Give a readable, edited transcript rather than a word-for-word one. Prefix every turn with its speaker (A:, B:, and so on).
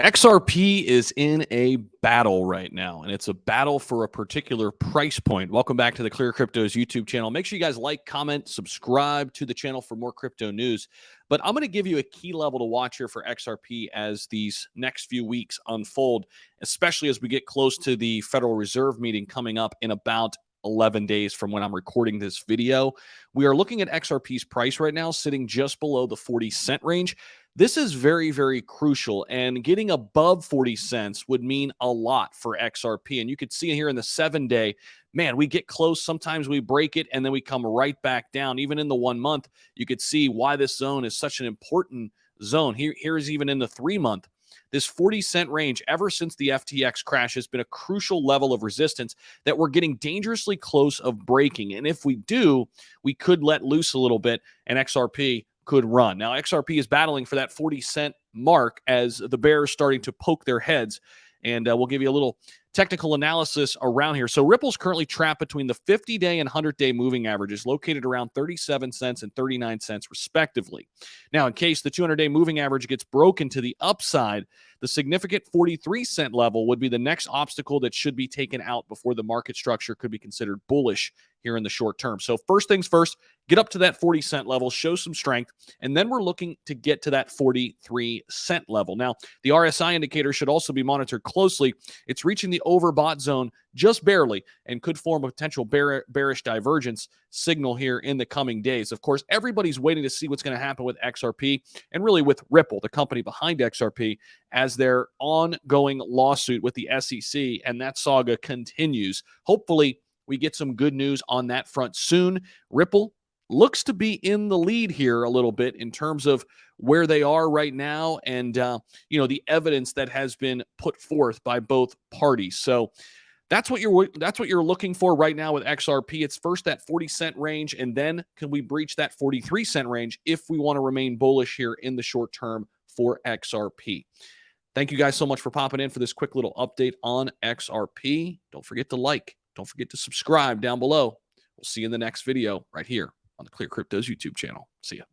A: XRP is in a battle right now, and it's a battle for a particular price point. Welcome back to the ClearCryptos YouTube channel. Make sure you guys like, comment, subscribe to the channel for more crypto news. But I'm going to give you a key level to watch here for XRP as these next few weeks unfold, especially as we get close to the Federal Reserve meeting coming up in about 11 days from when I'm recording this video. We are looking at XRP's price right now, sitting just below the 40-cent range. This is very, very crucial, and getting above 40 cents would mean a lot for XRP. And you could see here in the 7-day, man, we get close. Sometimes we break it, and then we come right back down. Even in the 1 month, you could see why this zone is such an important zone. Here is even in the 3-month. This 40-cent range, ever since the FTX crash, has been a crucial level of resistance that we're getting dangerously close of breaking. And if we do, we could let loose a little bit, and XRP could run. Now, XRP is battling for that 40-cent mark as the bears starting to poke their heads. And we'll give you a little technical analysis around here. So Ripple's currently trapped between the 50-day and 100-day moving averages, located around 37 cents and 39 cents, respectively. Now, in case the 200-day moving average gets broken to the upside, the significant 43-cent level would be the next obstacle that should be taken out before the market structure could be considered bullish here in the short term. So first things first, get up to that 40-cent level, show some strength, and then we're looking to get to that 43-cent level. Now, the RSI indicator should also be monitored closely. It's reaching the overbought zone just barely and could form a potential bearish divergence signal here in the coming days. Of course, everybody's waiting to see what's going to happen with XRP and really with Ripple, the company behind XRP, as their ongoing lawsuit with the SEC, and that saga continues. Hopefully, we get some good news on that front soon. Ripple looks to be in the lead here a little bit in terms of where they are right now and, the evidence that has been put forth by both parties. So that's what you're looking for right now with XRP. It's first that 40-cent range, and then can we breach that 43-cent range if we want to remain bullish here in the short term for XRP. Thank you guys so much for popping in for this quick little update on XRP. Don't forget to like. Don't forget to subscribe down below. We'll see you in the next video right here on the ClearCryptos YouTube channel. See ya.